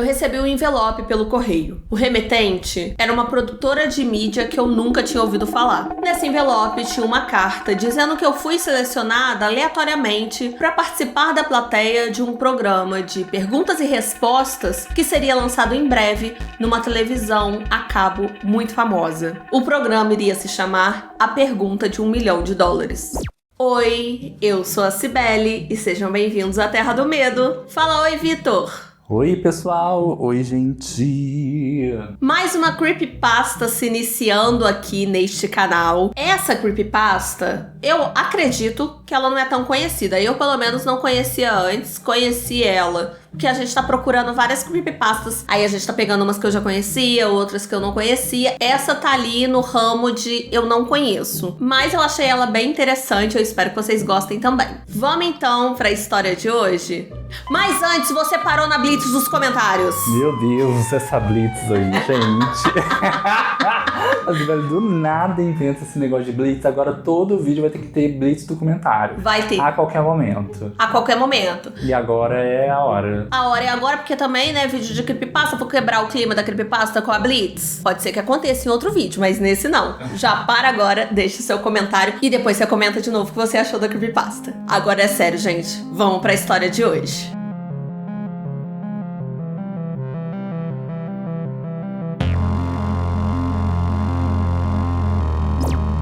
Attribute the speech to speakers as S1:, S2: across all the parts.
S1: eu recebi um envelope pelo correio. O remetente era uma produtora de mídia que eu nunca tinha ouvido falar. Nesse envelope tinha uma carta dizendo que eu fui selecionada aleatoriamente para participar da plateia de um programa de perguntas e respostas que seria lançado em breve numa televisão a cabo muito famosa. O programa iria se chamar A Pergunta de $1 Milhão. Oi, eu sou a Cibele e sejam bem-vindos à Terra do Medo. Fala oi, Vitor!
S2: Oi, pessoal! Oi, gente!
S1: Mais uma creepypasta se iniciando aqui neste canal. Essa creepypasta, eu acredito que ela não é tão conhecida. Eu, pelo menos, não conhecia antes. Conheci ela porque a gente tá procurando várias creepypastas. Aí a gente tá pegando umas que eu já conhecia, outras que eu não conhecia. Essa tá ali no ramo de eu não conheço. Mas eu achei ela bem interessante, eu espero que vocês gostem também. Vamos então pra história de hoje? Mas antes, você parou na Blitz dos comentários.
S2: Meu Deus, essa Blitz aí, gente. A Cibele do nada inventa esse negócio de Blitz. Agora todo vídeo vai ter que ter Blitz do comentário.
S1: Vai ter.
S2: A qualquer momento.
S1: A qualquer momento.
S2: E agora é a hora.
S1: A hora é agora, porque também, né, vídeo de creepypasta, vou quebrar o clima da creepypasta com a Blitz. Pode ser que aconteça em outro vídeo, mas nesse não. Já para agora, deixe seu comentário e depois você comenta de novo o que você achou da creepypasta. Agora é sério, gente. Vamos pra história de hoje.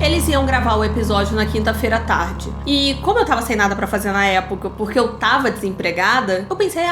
S1: Eles iam gravar o episódio na quinta-feira à tarde. E como eu tava sem nada pra fazer na época, porque eu tava desempregada, eu pensei,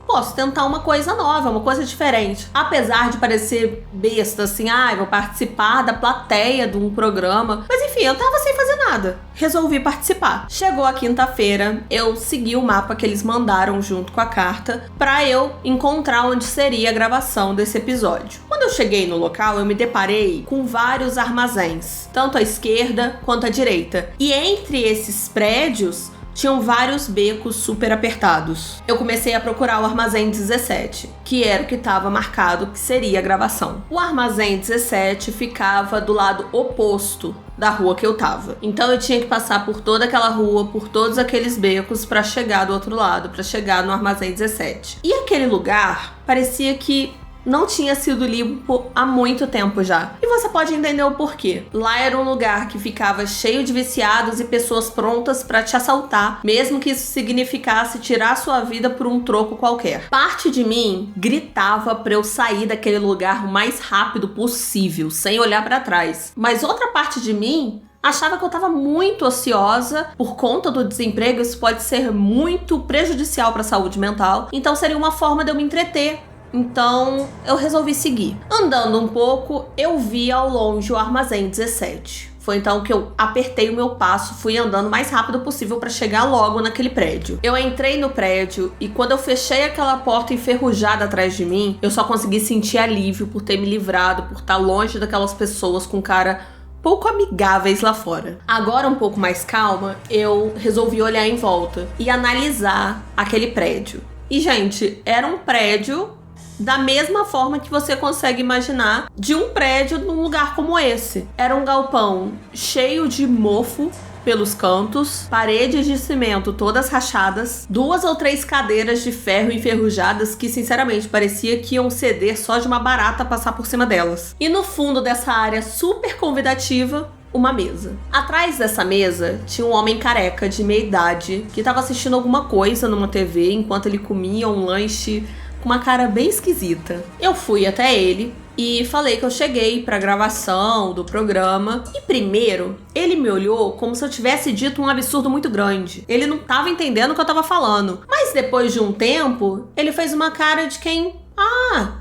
S1: posso tentar uma coisa nova, uma coisa diferente. Apesar de parecer besta, assim, vou participar da plateia de um programa. Mas enfim, eu tava sem fazer nada. Resolvi participar. Chegou a quinta-feira, eu segui o mapa que eles mandaram junto com a carta pra eu encontrar onde seria a gravação desse episódio. Quando eu cheguei no local, eu me deparei com vários armazéns, tanto à esquerda quanto à direita. E entre esses prédios, tinham vários becos super apertados. Eu comecei a procurar o armazém 17, que era o que estava marcado que seria a gravação. O armazém 17 ficava do lado oposto da rua que eu tava. Então eu tinha que passar por toda aquela rua, por todos aqueles becos para chegar do outro lado, para chegar no armazém 17. E aquele lugar parecia que não tinha sido limpo há muito tempo já. E você pode entender o porquê. Lá era um lugar que ficava cheio de viciados e pessoas prontas pra te assaltar, mesmo que isso significasse tirar sua vida por um troco qualquer. Parte de mim gritava pra eu sair daquele lugar o mais rápido possível, sem olhar pra trás. Mas outra parte de mim achava que eu estava muito ociosa por conta do desemprego. Isso pode ser muito prejudicial para a saúde mental. Então seria uma forma de eu me entreter. Então, eu resolvi seguir. Andando um pouco, eu vi ao longe o armazém 17. Foi então que eu apertei o meu passo, fui andando o mais rápido possível para chegar logo naquele prédio. Eu entrei no prédio e quando eu fechei aquela porta enferrujada atrás de mim, eu só consegui sentir alívio por ter me livrado, por estar longe daquelas pessoas com cara pouco amigáveis lá fora. Agora, um pouco mais calma, eu resolvi olhar em volta e analisar aquele prédio. E, gente, era um prédio da mesma forma que você consegue imaginar de um prédio num lugar como esse. Era um galpão cheio de mofo pelos cantos, paredes de cimento todas rachadas, 2 ou 3 cadeiras de ferro enferrujadas que sinceramente parecia que iam ceder só de uma barata passar por cima delas. E no fundo dessa área super convidativa, uma mesa. Atrás dessa mesa tinha um homem careca de meia idade que estava assistindo alguma coisa numa TV enquanto ele comia um lanche com uma cara bem esquisita. Eu fui até ele e falei que eu cheguei pra gravação do programa. E primeiro, ele me olhou como se eu tivesse dito um absurdo muito grande. Ele não tava entendendo o que eu tava falando. Mas depois de um tempo, ele fez uma cara de quem...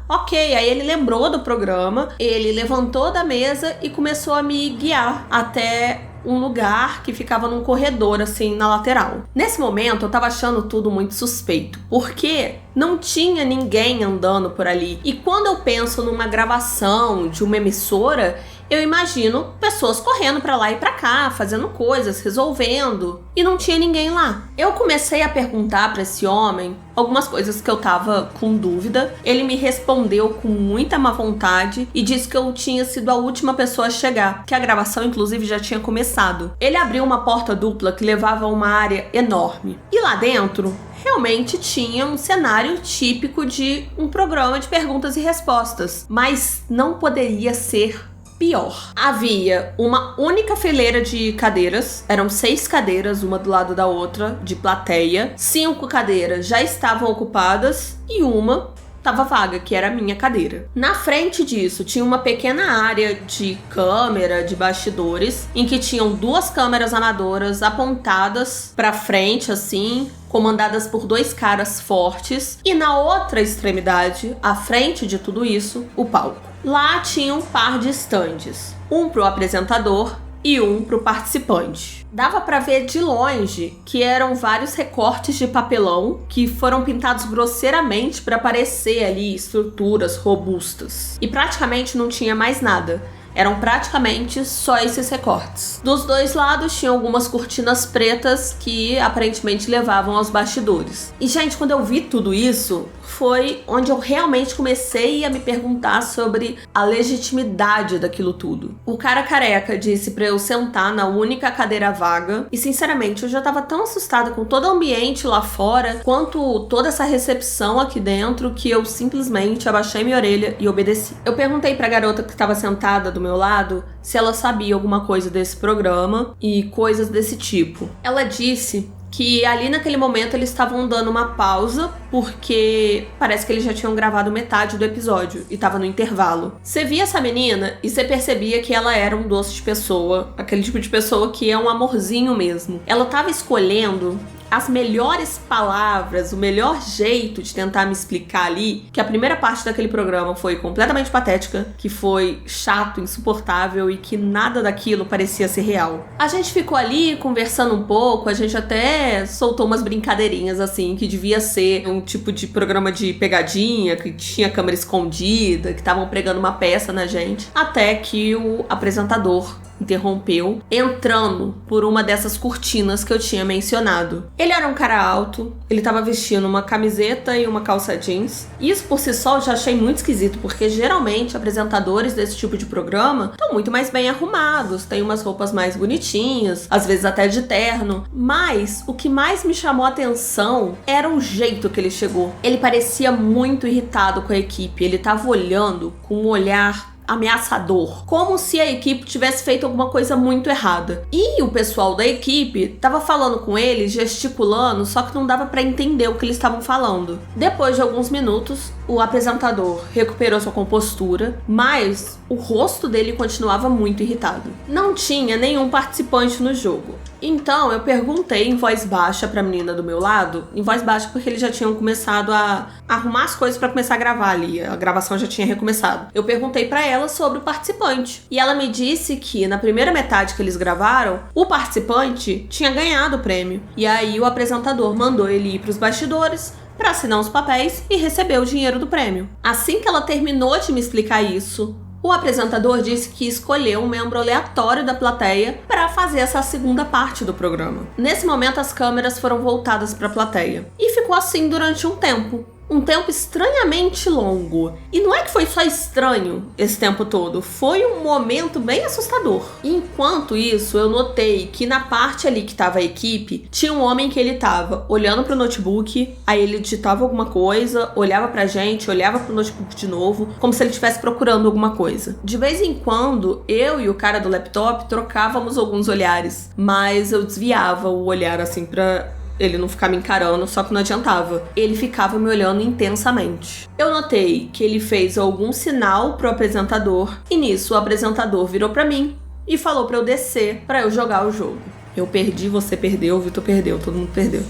S1: ok. Aí ele lembrou do programa, ele levantou da mesa e começou a me guiar até um lugar que ficava num corredor, assim, na lateral. Nesse momento, eu tava achando tudo muito suspeito, porque não tinha ninguém andando por ali. E quando eu penso numa gravação de uma emissora, eu imagino pessoas correndo pra lá e pra cá, fazendo coisas, resolvendo, e não tinha ninguém lá. Eu comecei a perguntar pra esse homem algumas coisas que eu tava com dúvida. Ele me respondeu com muita má vontade e disse que eu tinha sido a última pessoa a chegar, que a gravação inclusive já tinha começado. Ele abriu uma porta dupla que levava a uma área enorme. E lá dentro, realmente tinha um cenário típico de um programa de perguntas e respostas, mas não poderia ser pior. Havia uma única fileira de cadeiras, eram 6 cadeiras, uma do lado da outra, de plateia. 5 cadeiras já estavam ocupadas e uma estava vaga, que era a minha cadeira. Na frente disso, tinha uma pequena área de câmera, de bastidores, em que tinham 2 câmeras amadoras apontadas pra frente, assim, comandadas por 2 caras fortes. E na outra extremidade, à frente de tudo isso, o palco. Lá tinha um par de estandes, um pro apresentador e um pro participante. Dava pra ver de longe que eram vários recortes de papelão que foram pintados grosseiramente para parecer ali estruturas robustas. E praticamente não tinha mais nada. Eram praticamente só esses recortes. Dos 2 lados tinha algumas cortinas pretas que aparentemente levavam aos bastidores. E, gente, quando eu vi tudo isso, foi onde eu realmente comecei a me perguntar sobre a legitimidade daquilo tudo. O cara careca disse pra eu sentar na única cadeira vaga e, sinceramente, eu já tava tão assustada com todo o ambiente lá fora quanto toda essa recepção aqui dentro que eu simplesmente abaixei minha orelha e obedeci. Eu perguntei pra garota que tava sentada do meu lado se ela sabia alguma coisa desse programa e coisas desse tipo. Ela disse que ali naquele momento eles estavam dando uma pausa porque parece que eles já tinham gravado metade do episódio e tava no intervalo. Você via essa menina e você percebia que ela era um doce de pessoa, aquele tipo de pessoa que é um amorzinho mesmo. Ela tava escolhendo as melhores palavras, o melhor jeito de tentar me explicar ali, que a primeira parte daquele programa foi completamente patética, que foi chato, insuportável e que nada daquilo parecia ser real. A gente ficou ali conversando um pouco, a gente até soltou umas brincadeirinhas assim, que devia ser um tipo de programa de pegadinha, que tinha câmera escondida, que estavam pregando uma peça na gente, até que o apresentador interrompeu, entrando por uma dessas cortinas que eu tinha mencionado. Ele era um cara alto, ele tava vestindo uma camiseta e uma calça jeans. Isso por si só eu já achei muito esquisito, porque geralmente apresentadores desse tipo de programa estão muito mais bem arrumados, têm umas roupas mais bonitinhas, às vezes até de terno. Mas o que mais me chamou a atenção era o jeito que ele chegou. Ele parecia muito irritado com a equipe, ele tava olhando com um olhar ameaçador, como se a equipe tivesse feito alguma coisa muito errada. E o pessoal da equipe tava falando com ele, gesticulando, só que não dava pra entender o que eles estavam falando. Depois de alguns minutos, o apresentador recuperou sua compostura, mas o rosto dele continuava muito irritado. Não tinha nenhum participante no jogo. Então eu perguntei em voz baixa pra menina do meu lado, em voz baixa porque eles já tinham começado a arrumar as coisas pra começar a gravar ali, a gravação já tinha recomeçado. Eu perguntei pra ela sobre o participante e ela me disse que na primeira metade que eles gravaram, o participante tinha ganhado o prêmio. E aí o apresentador mandou ele ir pros bastidores pra assinar os papéis e receber o dinheiro do prêmio. Assim que ela terminou de me explicar isso, o apresentador disse que escolheu um membro aleatório da plateia para fazer essa segunda parte do programa. Nesse momento, as câmeras foram voltadas para a plateia. E ficou assim durante um tempo. Um tempo estranhamente longo. E não é que foi só estranho esse tempo todo, foi um momento bem assustador. Enquanto isso, eu notei que na parte ali que tava a equipe, tinha um homem que ele tava olhando pro notebook, aí ele digitava alguma coisa, olhava pra gente, olhava pro notebook de novo, como se ele estivesse procurando alguma coisa. De vez em quando, eu e o cara do laptop trocávamos alguns olhares, mas eu desviava o olhar assim pra ele não ficar me encarando, só que não adiantava. Ele ficava me olhando intensamente. Eu notei que ele fez algum sinal pro apresentador e nisso o apresentador virou pra mim e falou pra eu descer pra eu jogar o jogo. Eu perdi, você perdeu, o Vitor perdeu, todo mundo perdeu.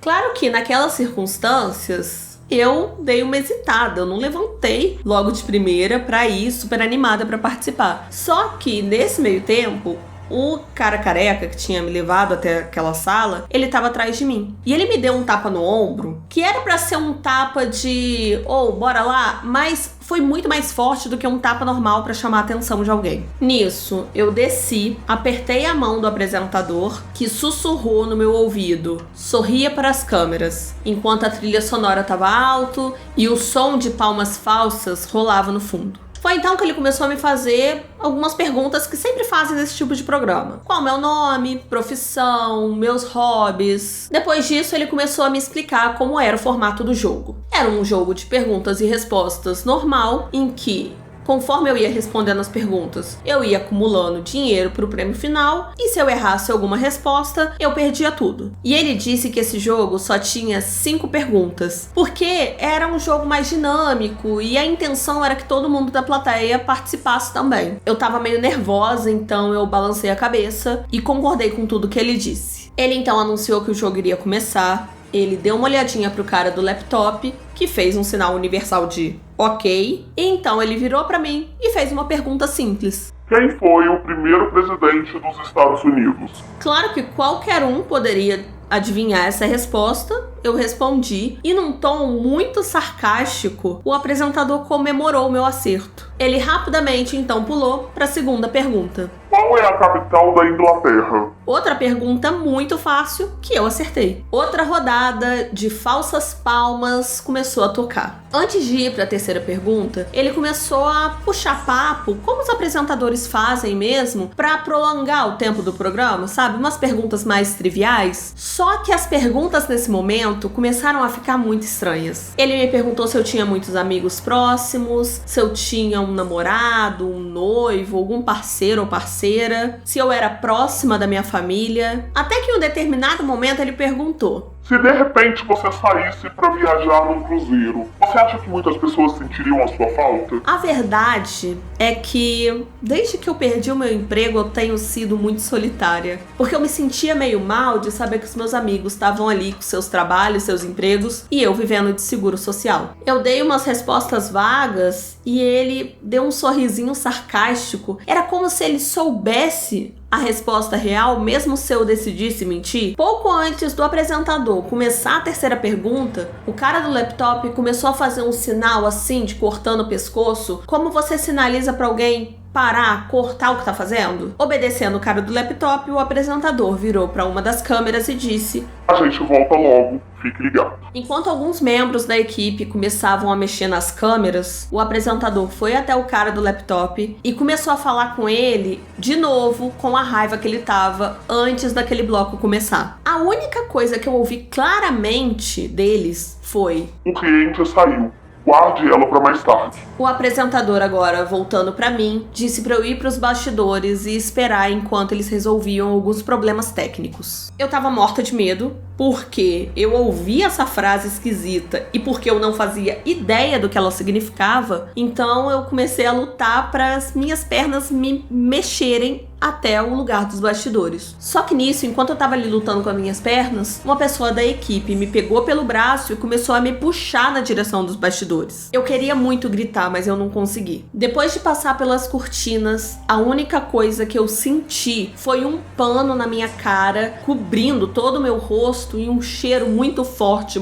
S1: Claro que naquelas circunstâncias eu dei uma hesitada, eu não levantei logo de primeira pra ir super animada pra participar. Só que nesse meio tempo, O cara careca que tinha me levado até aquela sala, ele tava atrás de mim. E ele me deu um tapa no ombro, que era pra ser um tapa de, bora lá, mas foi muito mais forte do que um tapa normal pra chamar a atenção de alguém. Nisso, eu desci, apertei a mão do apresentador, que sussurrou no meu ouvido, sorria para as câmeras, enquanto a trilha sonora tava alto e o som de palmas falsas rolava no fundo. Foi então que ele começou a me fazer algumas perguntas que sempre fazem nesse tipo de programa. Qual o meu nome, profissão, meus hobbies. Depois disso, ele começou a me explicar como era o formato do jogo. Era um jogo de perguntas e respostas normal, em que, conforme eu ia respondendo as perguntas, eu ia acumulando dinheiro pro prêmio final, e se eu errasse alguma resposta, eu perdia tudo. E ele disse que esse jogo só tinha 5 perguntas, porque era um jogo mais dinâmico e a intenção era que todo mundo da plateia participasse também. Eu tava meio nervosa, então eu balancei a cabeça e concordei com tudo que ele disse. Ele então anunciou que o jogo iria começar. Ele deu uma olhadinha pro cara do laptop, que fez um sinal universal de ok, e então ele virou pra mim e fez uma pergunta simples.
S3: Quem foi o primeiro presidente dos Estados Unidos?
S1: Claro que qualquer um poderia adivinhar essa resposta, eu respondi, e num tom muito sarcástico, o apresentador comemorou o meu acerto. Ele rapidamente então pulou para a segunda pergunta.
S3: Qual é a capital da Inglaterra?
S1: Outra pergunta muito fácil que eu acertei. Outra rodada de falsas palmas começou a tocar. Antes de ir para a terceira pergunta, ele começou a puxar papo, como os apresentadores fazem mesmo, para prolongar o tempo do programa, sabe? Umas perguntas mais triviais. Só que as perguntas nesse momento começaram a ficar muito estranhas. Ele me perguntou se eu tinha muitos amigos próximos, se eu tinha um namorado, um noivo, algum parceiro ou parceira, se eu era próxima da minha família. Até que em um determinado momento ele perguntou:
S3: se de repente você saísse para viajar num cruzeiro, você acha que muitas pessoas sentiriam a sua falta?
S1: A verdade é que, desde que eu perdi o meu emprego, eu tenho sido muito solitária. Porque eu me sentia meio mal de saber que os meus amigos estavam ali com seus trabalhos, seus empregos, e eu vivendo de seguro social. Eu dei umas respostas vagas e ele deu um sorrisinho sarcástico. Era como se ele soubesse a resposta real, mesmo se eu decidisse mentir. Pouco antes do apresentador começar a terceira pergunta, o cara do laptop começou a fazer um sinal assim, de cortando o pescoço, como você sinaliza pra alguém parar, cortar o que tá fazendo. Obedecendo o cara do laptop, o apresentador virou pra uma das câmeras e disse:
S3: a gente volta logo, fique ligado.
S1: Enquanto alguns membros da equipe começavam a mexer nas câmeras, o apresentador foi até o cara do laptop e começou a falar com ele de novo, com a raiva que ele tava antes daquele bloco começar. A única coisa que eu ouvi claramente deles foi:
S3: o cliente saiu. Guarde ela para mais tarde.
S1: O apresentador, agora voltando para mim, disse para eu ir para os bastidores e esperar enquanto eles resolviam alguns problemas técnicos. Eu tava morta de medo, porque eu ouvi essa frase esquisita e porque eu não fazia ideia do que ela significava, então eu comecei a lutar para as minhas pernas me mexerem até o lugar dos bastidores. Só que nisso, enquanto eu tava ali lutando com as minhas pernas, uma pessoa da equipe me pegou pelo braço e começou a me puxar na direção dos bastidores. Eu queria muito gritar, mas eu não consegui. Depois de passar pelas cortinas, a única coisa que eu senti foi um pano na minha cara, cobrindo todo o meu rosto e um cheiro muito forte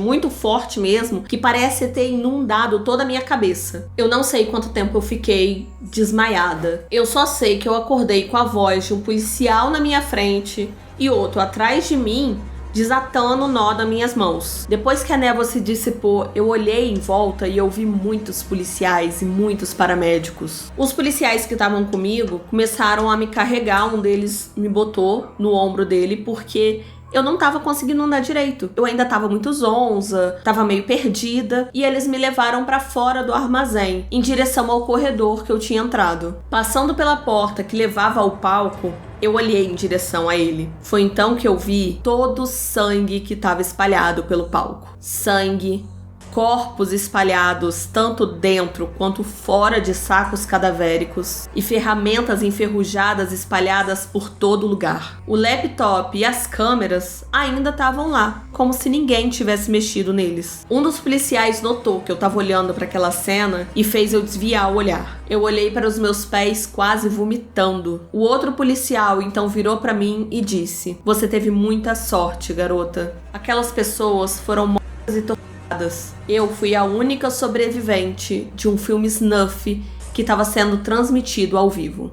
S1: mesmo, que parece ter inundado toda a minha cabeça. Eu não sei quanto tempo eu fiquei desmaiada. Eu só sei que eu acordei com a voz de um policial na minha frente e outro atrás de mim, desatando o nó das minhas mãos. Depois que a névoa se dissipou, eu olhei em volta e eu vi muitos policiais e muitos paramédicos. Os policiais que estavam comigo começaram a me carregar, um deles me botou no ombro dele porque eu não tava conseguindo andar direito. Eu ainda tava muito zonza, tava meio perdida, e eles me levaram pra fora do armazém, em direção ao corredor que eu tinha entrado. Passando pela porta que levava ao palco, eu olhei em direção a ele. Foi então que eu vi todo o sangue que tava espalhado pelo palco. Sangue, corpos espalhados tanto dentro quanto fora de sacos cadavéricos e ferramentas enferrujadas espalhadas por todo lugar. O laptop e as câmeras ainda estavam lá, como se ninguém tivesse mexido neles. Um dos policiais notou que eu estava olhando para aquela cena e fez eu desviar o olhar. Eu olhei para os meus pés quase vomitando. O outro policial então virou para mim e disse: "Você teve muita sorte, garota. Aquelas pessoas foram mortas e torturadas. Eu fui a única sobrevivente de um filme snuff que estava sendo transmitido ao vivo."